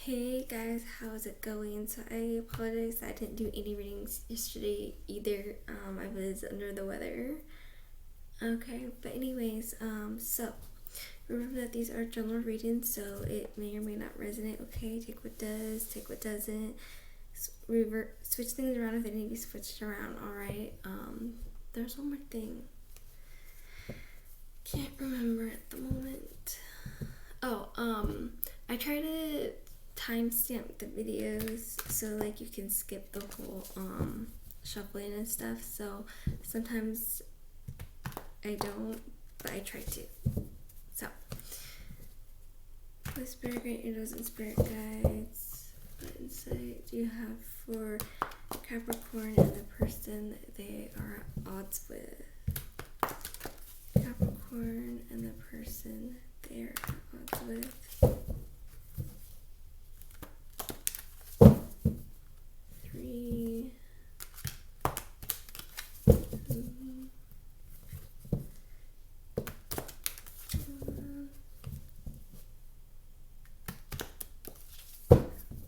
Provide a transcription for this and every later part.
Hey guys, how's it going? So I apologize I didn't do any readings yesterday either. I was under the weather. Okay, but anyways, so remember that these are general readings, so it may or may not resonate. Okay, take what does, take what doesn't. Switch things around if they need to be switched around. All right. There's one more thing. Can't remember at the moment. Oh, I try to timestamp the videos so like you can skip the whole shuffling and stuff. So sometimes I don't, but I try to. So the spirit guide angels and spirit guides. What insight do you have for Capricorn and the person that they are at odds with? Capricorn and the person they're at odds with. Three.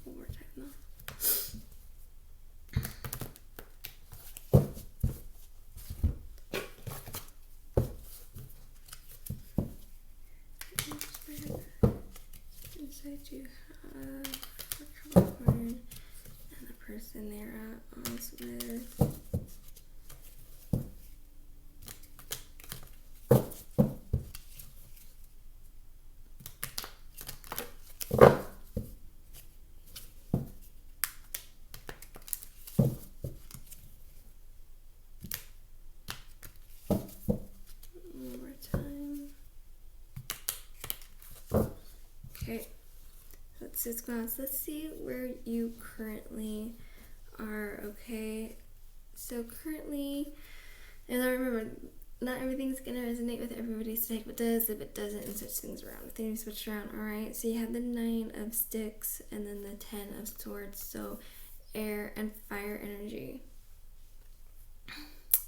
One more time though. Inside you have for Capricorn and the person they're at odds with. One more time. Okay. Let's just go on. So let's see where you currently are, okay? So currently, and I remember, not everything's gonna resonate with everybody, so take what does, if it doesn't, and switch things around. Things switch around, alright? So you have the 9 of sticks and then the 10 of swords, so air and fire energy.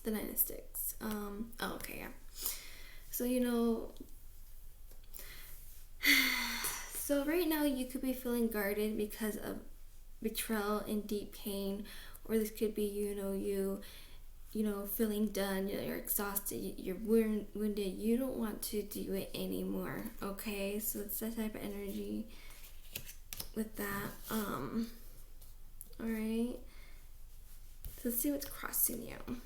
The 9 of sticks. Oh, okay, yeah. So, so right now you could be feeling guarded because of betrayal and deep pain, or this could be you feeling done, you're exhausted, you're wounded, you don't want to do it anymore, okay? So it's that type of energy with that. All right, so let's see what's crossing you.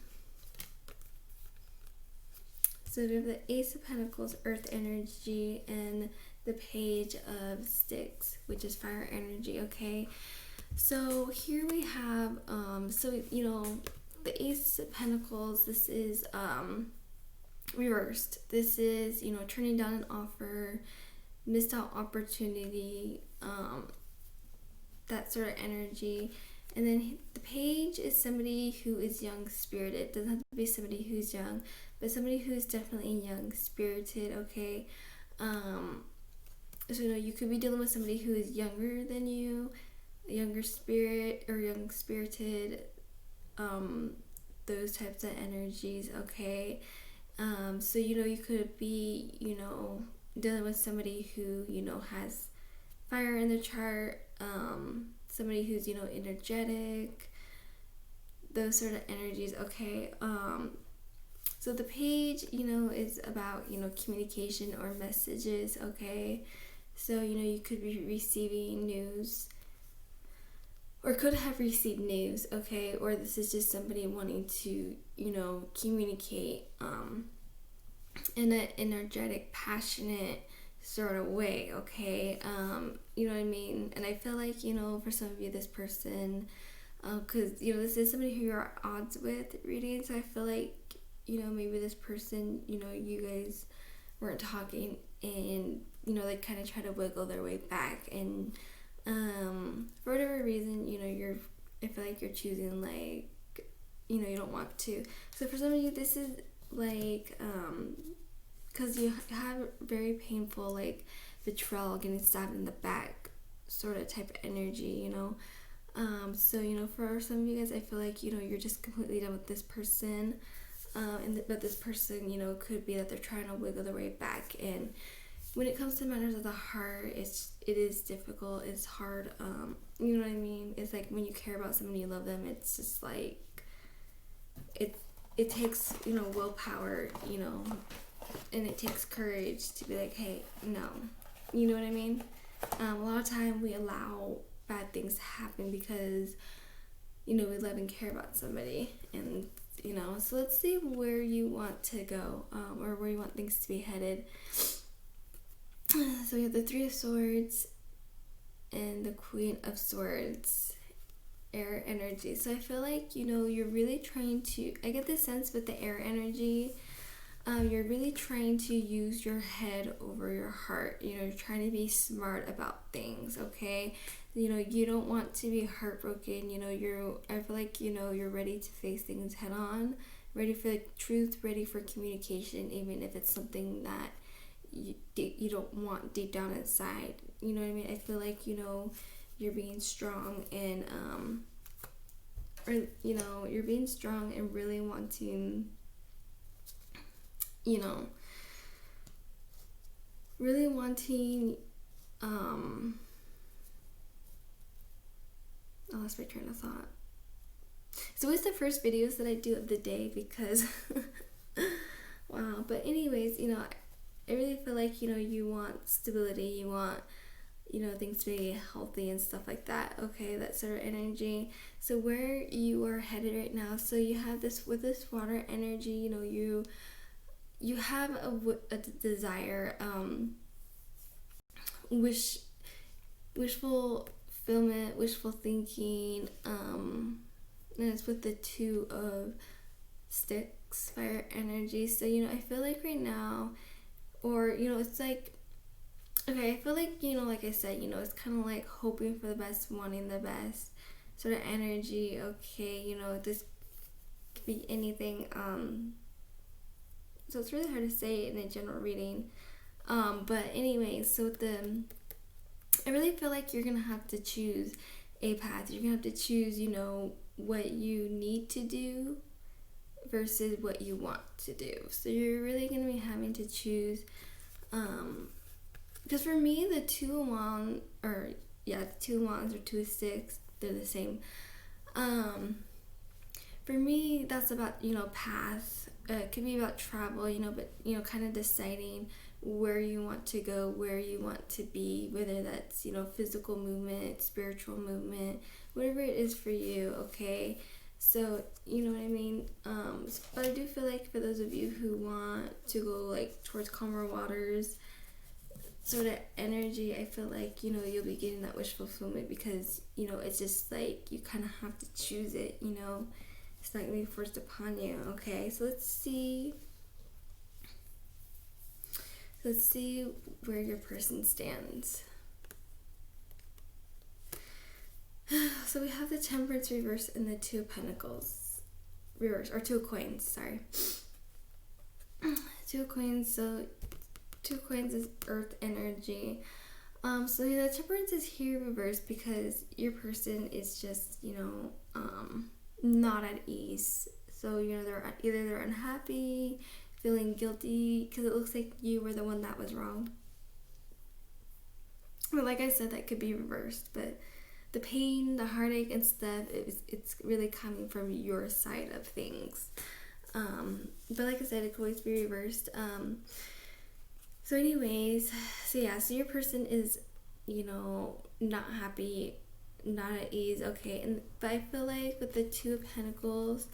So we have the Ace of Pentacles, earth energy, and the Page of Sticks, which is fire energy, okay? So here we have, the Ace of Pentacles, this is reversed. This is, turning down an offer, missed out opportunity, that sort of energy. And then the Page is somebody who is young spirited. Doesn't have to be somebody who's young, but somebody who's definitely young spirited, okay? So you could be dealing with somebody who is younger than you, younger spirit or young spirited, those types of energies, okay? So you could be dealing with somebody who has fire in the chart, somebody who's energetic, those sort of energies, okay? So the Page is about communication or messages, okay? So you could be receiving news, or could have received news, okay? Or this is just somebody wanting to communicate in an energetic, passionate sort of way, okay? You know what I mean? And I feel like for some of you, this person, because this is somebody who you're at odds with reading, so I feel like maybe this person, you guys weren't talking, and they kind of try to wiggle their way back, and for whatever reason, I feel like you're choosing like you don't want to. So for some of you, this is like because you have very painful like betrayal, getting stabbed in the back sort of type of energy, so for some of you guys, I feel like you're just completely done with this person, but this person could be that they're trying to wiggle their way back, and when it comes to matters of the heart, it is difficult. It's hard. You know what I mean? It's like when you care about someone, you love them. It's just like it takes, you know, willpower, you know, and it takes courage to be like, hey, no, you know what I mean? A lot of time we allow bad things to happen because, you know, we love and care about somebody, and you know. So let's see where you want to go, or where you want things to be headed. So we have the Three of Swords and the Queen of Swords, air energy. So I feel like, you know, you're really trying to, I get the sense with the air energy, you're really trying to use your head over your heart. You know, you're trying to be smart about things, okay? You know, you don't want to be heartbroken. You know, I feel like, you know, you're ready to face things head on, ready for the truth, ready for communication, even if it's something that you don't want deep down inside. You know what I mean? I feel like, you know, you're being strong and, or, you know, you're being strong and really wanting, you know, really wanting, I lost my train of thought. So it's the first videos that I do of the day because, wow. But anyways, you know, I really feel like, you know, you want stability, you want, you know, things to be healthy and stuff like that, okay? That sort of energy. So where you are headed right now, so you have this, with this water energy, you know, you have a desire, wishful fulfillment, wishful thinking, and it's with the Two of Sticks, fire energy. So, you know, I feel like right now, or, you know, it's like, okay, I feel like, you know, like I said, you know, it's kind of like hoping for the best, wanting the best sort of energy, okay? You know, this could be anything, so it's really hard to say in a general reading, but anyways, so I really feel like you're gonna have to choose a path. You're gonna have to choose, you know, what you need to do versus what you want to do. So you're really gonna be having to choose, because for me, the Two of Wands, the Two of Wands or Two of Sticks, they're the same. For me, that's about, you know, path. It could be about travel, you know, but, you know, kind of deciding where you want to go, where you want to be, whether that's, you know, physical movement, spiritual movement, whatever it is for you, okay? So, you know what I mean? But I do feel like for those of you who want to go, like, towards calmer waters, sort of energy, I feel like, you know, you'll be getting that wish fulfillment because, you know, it's just like you kind of have to choose it, you know? It's not going to be forced upon you, okay? So let's see where your person stands. So we have the Temperance reverse and the Two of Pentacles reverse, or Two of Coins, sorry. Two of Coins, so Two of Coins is earth energy. So the Temperance is here reversed because your person is just, you know, not at ease. So, you know, they're unhappy, feeling guilty, because it looks like you were the one that was wrong. But like I said, that could be reversed. But the pain, the heartache and stuff, it's really coming from your side of things. But like I said, it could always be reversed. So anyways, so your person is, you know, not happy, not at ease, okay? But I feel like with the Two of Pentacles,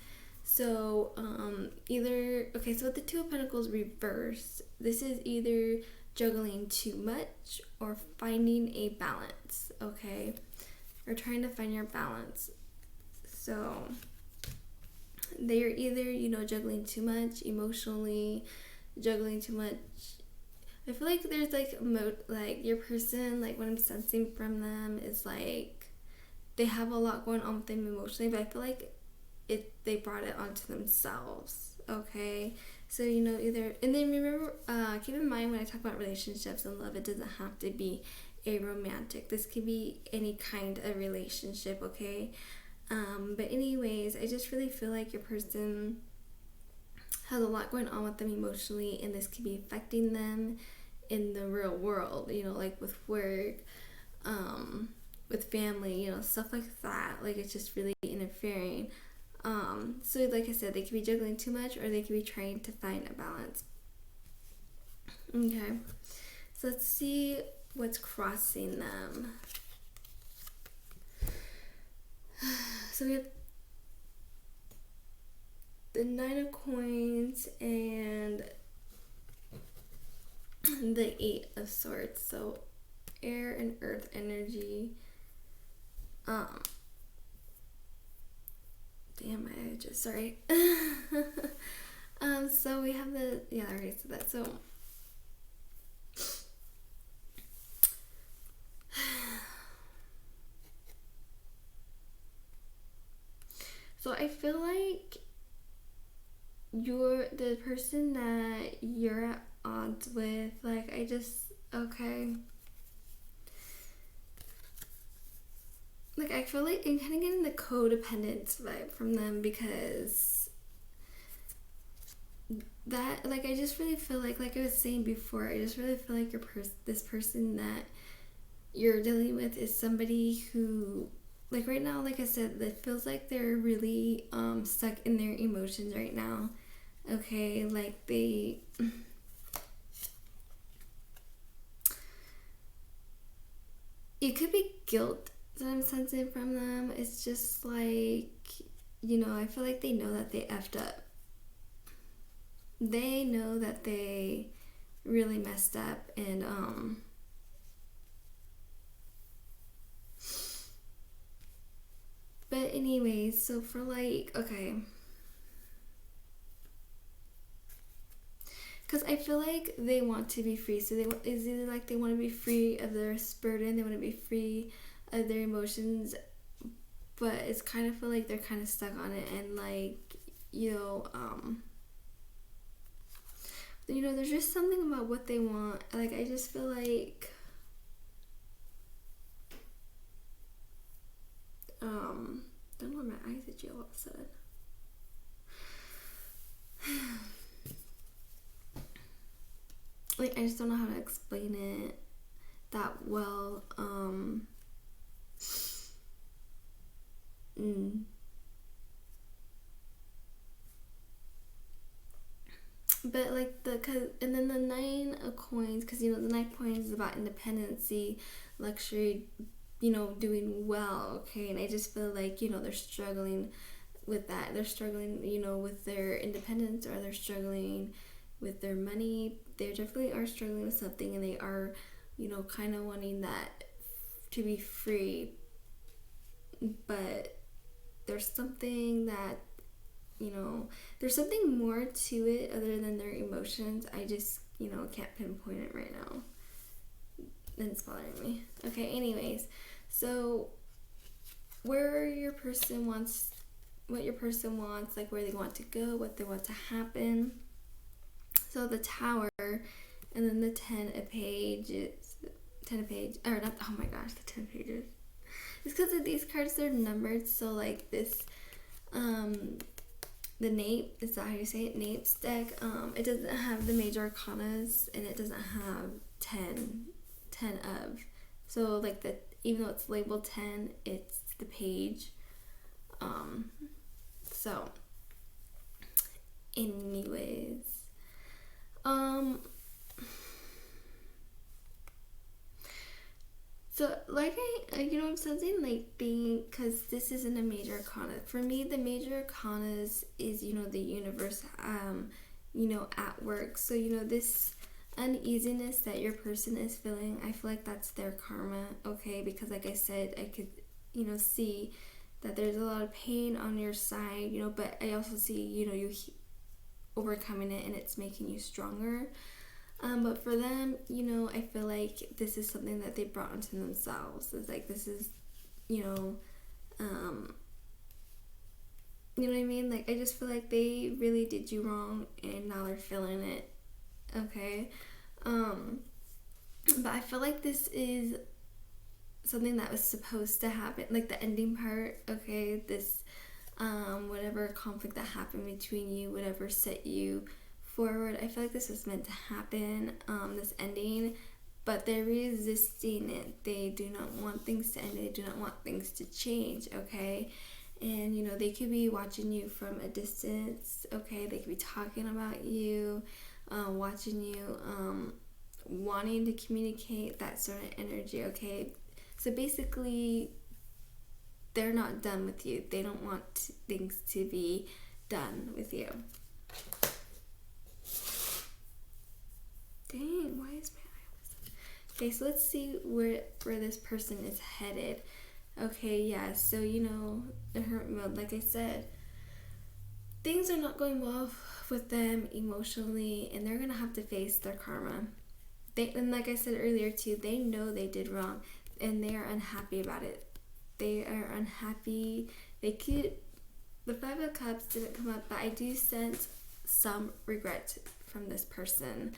so so with the Two of Pentacles reversed, this is either juggling too much or finding a balance, okay? Or trying to find your balance. So they're either, you know, juggling too much emotionally, juggling too much. I feel like there's like your person, like what I'm sensing from them is like they have a lot going on with them emotionally, but I feel like they brought it onto themselves, okay? So, you know, and then remember, keep in mind when I talk about relationships and love, it doesn't have to be a romantic. This could be any kind of relationship, okay? But anyways, I just really feel like your person has a lot going on with them emotionally, and this could be affecting them in the real world, you know, like with work, with family, you know, stuff like that. Like, it's just really interfering. So like I said, they could be juggling too much, or they could be trying to find a balance. Okay, so let's see what's crossing them. So we have the Nine of Coins and the Eight of Swords. So air and earth energy. Damn, I just, sorry. So we have the, yeah, I already said that. So I feel like you're the person that you're at odds with. Like, okay. Like, I feel like I'm kind of getting the codependence vibe from them, because that, like, I just really feel like I was saying before, I just really feel like this person that you're dealing with is somebody who, like, right now, like I said, it feels like they're really stuck in their emotions right now. Okay, like it could be guilt that I'm sensing from them. It's just like, you know, I feel like they know that they effed up. They know that they really messed up, and but anyways, so for like, okay, because I feel like they want to be free. So it's either like they want to be free of their burden, they want to be free of their emotions, but it's kind of feel like they're kind of stuck on it. And like, you know, there's just something about what they want. Like, I just feel like don't know why my eyes itchy all of a sudden. Like, I just don't know how to explain it that well. But like and then the Nine of Coins, because you know the 9 coins is about independency, luxury, you know, doing well. Okay, and I just feel like, you know, they're struggling with that. They're struggling, you know, with their independence, or they're struggling with their money. They definitely are struggling with something, and they are, you know, kind of wanting that to be free. But there's something that, you know, there's something more to it other than their emotions. I just, you know, can't pinpoint it right now. And it's bothering me. Okay, anyways, so what your person wants, like where they want to go, what they want to happen. So the Tower, and then the 10 of Pages, or not, oh my gosh, the 10 pages. It's because of these cards, they're numbered, so like this, the Nape, is that how you say it? Nape's deck, it doesn't have the major arcanas, and it doesn't have 10 of. So like even though it's labeled 10, it's the page. So anyways, so like you know what I'm saying, like being, because this isn't a major arcana. For me, the major arcanas is, you know, the universe, you know, at work. So, you know, this uneasiness that your person is feeling, I feel like that's their karma, okay? Because like I said, I could, you know, see that there's a lot of pain on your side, you know, but I also see, you know, you overcoming it, and it's making you stronger. But for them, you know, I feel like this is something that they brought onto themselves. It's like, this is, you know what I mean? Like, I just feel like they really did you wrong, and now they're feeling it, okay? But I feel like this is something that was supposed to happen, like the ending part, okay? This, whatever conflict that happened between you, whatever set you forward. I feel like this is meant to happen, this ending, but they're resisting it. They do not want things to end. They do not want things to change, okay? And, you know, they could be watching you from a distance, okay? They could be talking about you, watching you, wanting to communicate that certain energy, okay? So basically, they're not done with you. They don't want things to be done with you. Dang, why is my eye always... Okay, so let's see where this person is headed. Okay, yeah, so, you know, in hermit mode, like I said, things are not going well with them emotionally, and they're going to have to face their karma. And like I said earlier, too, they know they did wrong, and they are unhappy about it. They are unhappy. The Five of Cups didn't come up, but I do sense some regret from this person.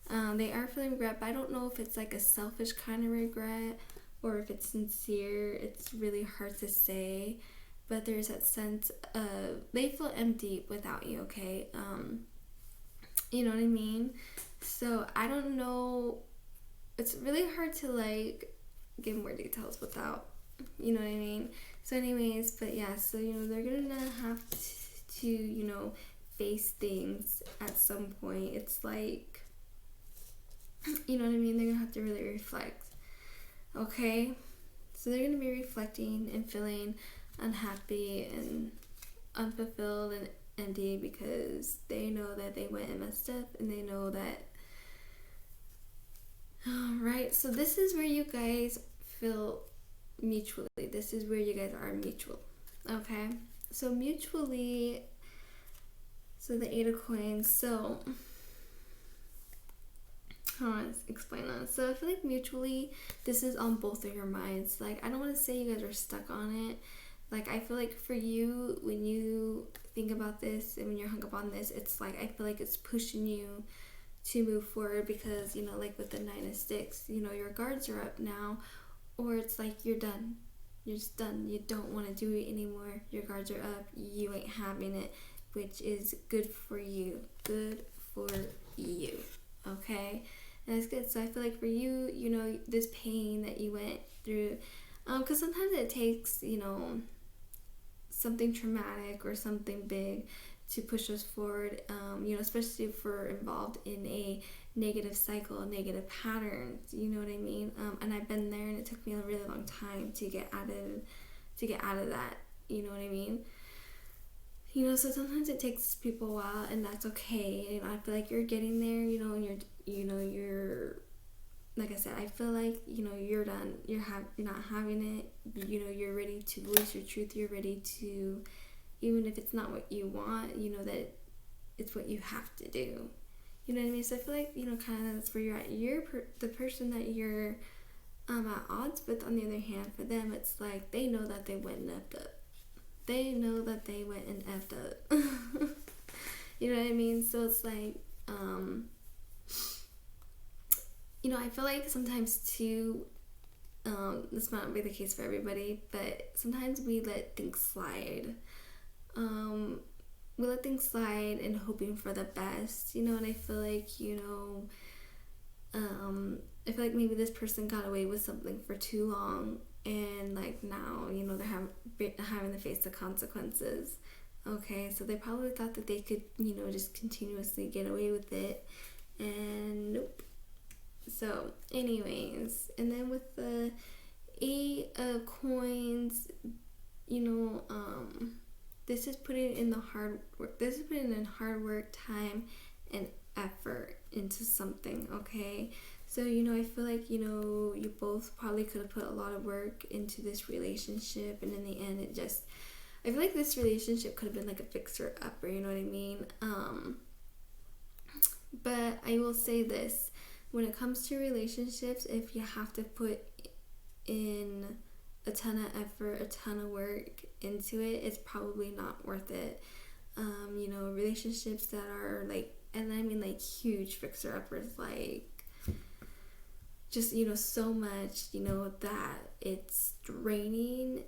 They are feeling regret, but I don't know if it's like a selfish kind of regret or if it's sincere. It's really hard to say, but there's that sense of they feel empty without you, okay? You know what I mean? So I don't know. It's really hard to like give more details without, you know what I mean? So anyways, but yeah, so, you know, they're gonna have to, you know, face things at some point. It's like, you know what I mean? They're gonna have to really reflect. Okay? So they're gonna be reflecting and feeling unhappy and unfulfilled and empty because they know that they went and messed up, and they know that. Alright, so this is where you guys feel mutually. This is where you guys are mutual. Okay? So mutually, so the Eight of Coins. So how do I explain that? So I feel like mutually, this is on both of your minds. Like, I don't want to say you guys are stuck on it. Like, I feel like for you, when you think about this and when you're hung up on this, it's like, I feel like it's pushing you to move forward because, you know, like with the Nine of Sticks, you know, your guards are up now, or it's like you're done. You're just done. You don't want to do it anymore. Your guards are up. You ain't having it, which is good for you. Good for you. Okay? And it's good. So I feel like for you, you know, this pain that you went through, because sometimes it takes, you know, something traumatic or something big to push us forward, you know, especially if we're involved in a negative cycle, negative patterns, you know what I mean? And I've been there, and it took me a really long time to get out of that, you know what I mean? You know, so sometimes it takes people a while, and that's okay. You know, I feel like you're getting there, you know, and you're like I said, I feel like, you know, you're done. You're not having it. You know, you're ready to voice your truth. You're ready to, even if it's not what you want, you know that it's what you have to do. You know what I mean? So I feel like, you know, kind of that's where you're at. You're the person that you're at odds with. On the other hand, for them, it's like they know that they went and effed up. They know that they went and effed up. You know what I mean? So it's like, you know, I feel like sometimes too, this might not be the case for everybody, but sometimes we let things slide. We let things slide and hoping for the best, you know, and I feel like, you know, I feel like maybe this person got away with something for too long, and like now, you know, they're having to face the consequences. Okay, so they probably thought that they could, you know, just continuously get away with it, and nope. So anyways, and then with the Eight of Coins, you know, this is putting in the hard work. This is putting in hard work, time, and effort into something, okay? So, you know, I feel like, you know, you both probably could have put a lot of work into this relationship, and in the end, I feel like this relationship could have been like a fixer-upper, you know what I mean? But I will say this, when it comes to relationships, if you have to put in a ton of effort, a ton of work into it, it's probably not worth it. You know, relationships that are like, and I mean like huge fixer-uppers, like just, you know, so much, you know, that it's draining,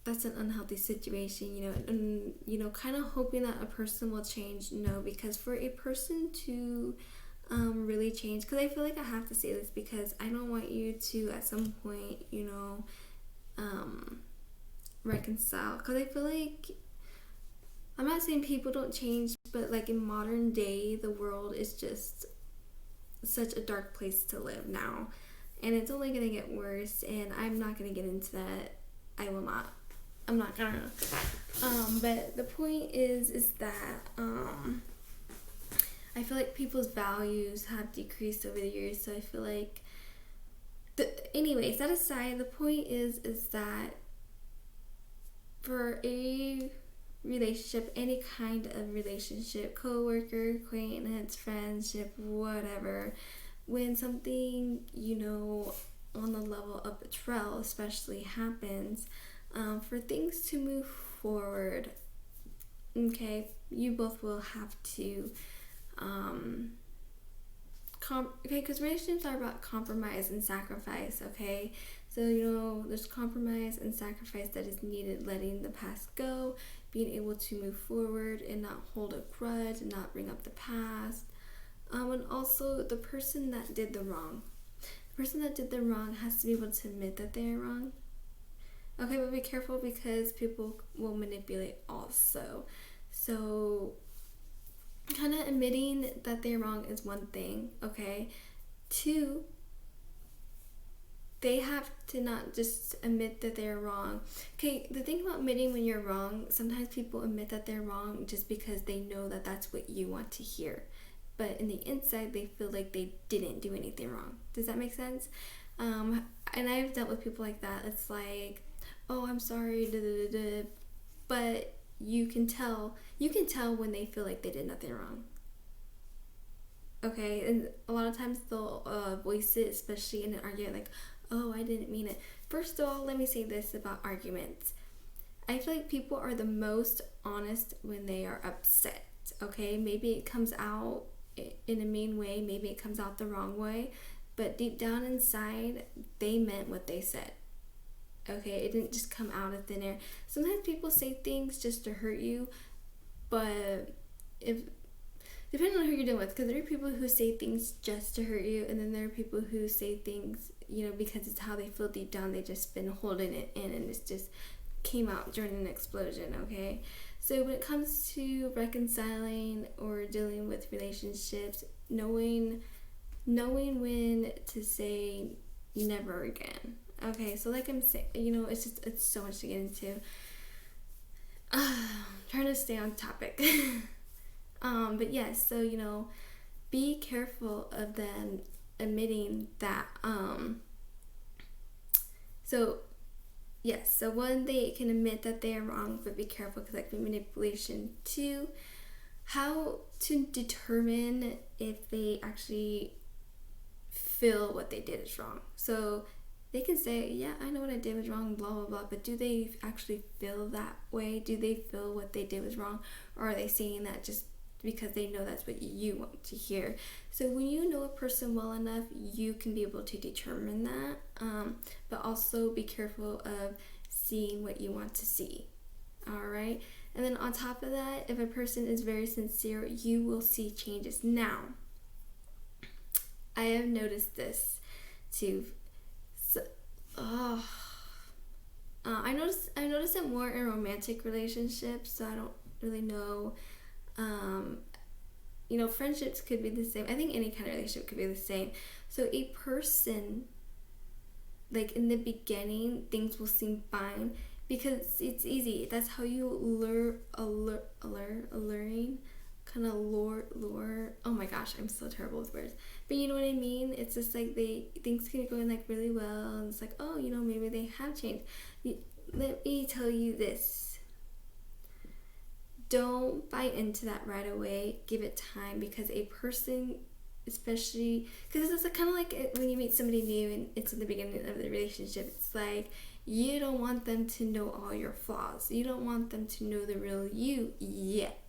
that's an unhealthy situation, and kind of hoping that a person will change. No, because for a person to really change, because I feel like I have to say this, because I don't want you to at some point reconcile, because I feel like, I'm not saying people don't change, but like in modern day, the world is just such a dark place to live now, and it's only gonna get worse, and I'm not gonna get into that. I'm not gonna. But the point is that I feel like people's values have decreased over the years. So I feel like, anyways, that aside, the point is that for a relationship, any kind of relationship, co-worker, acquaintance, friendship, whatever, when something on the level of betrayal especially happens, for things to move forward, okay, you both will have to because relationships are about compromise and sacrifice, okay? So there's compromise and sacrifice that is needed, letting the past go, being able to move forward and not hold a grudge and not bring up the past. And also the person that did the wrong has to be able to admit that they're wrong. Okay, but be careful, because people will manipulate also. So kind of admitting that they're wrong is one thing, okay? 2, they have to not just admit that they're wrong. Okay, the thing about admitting when you're wrong, sometimes people admit that they're wrong just because they know that that's what you want to hear. But in the inside, they feel like they didn't do anything wrong. Does that make sense? And I've dealt with people like that. It's like, oh, I'm sorry, but you can tell when they feel like they did nothing wrong. Okay, and a lot of times they'll voice it, especially in an argument, like, oh, I didn't mean it. First of all, let me say this about arguments. I feel like people are the most honest when they are upset, okay? Maybe it comes out in a mean way, maybe it comes out the wrong way, but deep down inside, they meant what they said. Okay, it didn't just come out of thin air. Sometimes people say things just to hurt you, but depending on who you're dealing with, because there are people who say things just to hurt you, and then there are people who say things, because it's how they feel deep down. They just been holding it in, and it's just came out during an explosion, okay? So when it comes to reconciling or dealing with relationships, knowing when to say never again. Okay, so like I'm saying, it's so much to get into. Trying to stay on topic. But yes, so be careful of them admitting that. So yes, so 1, they can admit that they are wrong, but be careful, because that can be manipulation. 2, how to determine if they actually feel what they did is wrong. So they can say, yeah, I know what I did was wrong, blah, blah, blah, but do they actually feel that way? Do they feel what they did was wrong? Or are they saying that just because they know that's what you want to hear? So when you know a person well enough, you can be able to determine that, but also be careful of seeing what you want to see. All right? And then on top of that, if a person is very sincere, you will see changes. Now, I have noticed this too. I notice it more in romantic relationships, so I don't really know. Friendships could be the same. I think any kind of relationship could be the same. So a person, like in the beginning, things will seem fine because it's easy. That's how you alluring, kind of lure. Oh my gosh, I'm so terrible with words. But you know what I mean? It's just like things can be going like really well, and it's like, oh, maybe they have changed. Let me tell you this. Don't buy into that right away. Give it time, because a person, especially, because it's kind of like when you meet somebody new and it's in the beginning of the relationship, it's like you don't want them to know all your flaws. You don't want them to know the real you yet.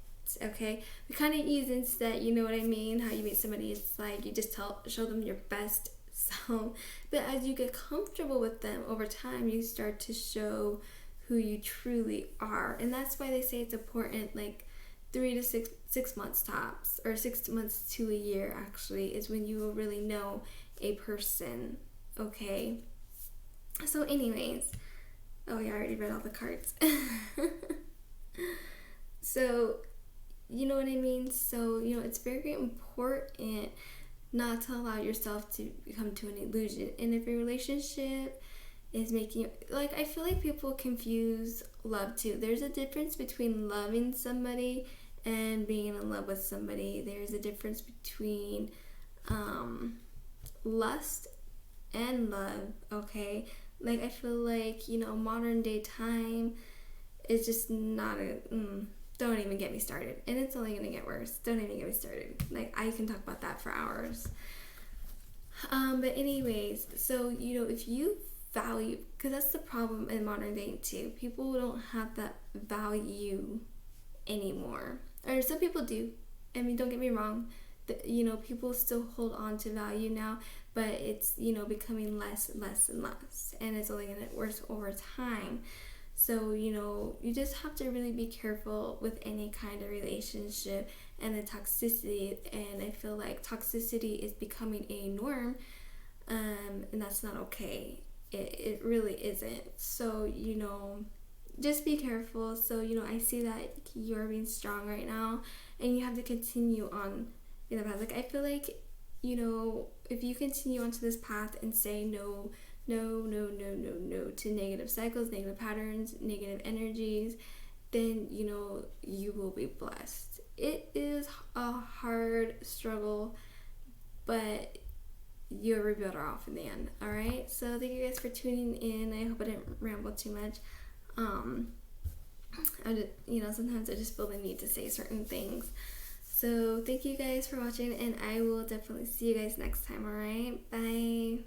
Okay, we kind of ease into that, you know what I mean? How you meet somebody, it's like you just show them your best self. But as you get comfortable with them over time, you start to show who you truly are. And that's why they say it's important, like 3 to 6 months tops, or 6 months to a year actually, is when you will really know a person. Okay, so anyways, oh yeah, I already read all the cards. So you know what I mean? So, it's very important not to allow yourself to become to an illusion. And if your relationship is making you, like, I feel like people confuse love too. There's a difference between loving somebody and being in love with somebody. There's a difference between lust and love, okay? Like, I feel like, modern day time is just not a... don't even get me started. And it's only gonna get worse. Don't even get me started. Like, I can talk about that for hours. But anyways, so, if you value... Because that's the problem in modern day, too. People don't have that value anymore. Or some people do. I mean, don't get me wrong. People still hold on to value now, but it's, becoming less and less. And it's only going to get worse over time. So, you just have to really be careful with any kind of relationship and the toxicity. And I feel like toxicity is becoming a norm, and that's not okay. It really isn't. So, just be careful. So, I see that you're being strong right now, and you have to continue on the path. Like, I feel like, if you continue onto this path and say no to negative cycles, negative patterns, negative energies, then, you will be blessed. It is a hard struggle, but you'll be better off in the end. All right. So thank you guys for tuning in. I hope I didn't ramble too much. Sometimes I just feel the need to say certain things. So thank you guys for watching, and I will definitely see you guys next time. All right. Bye.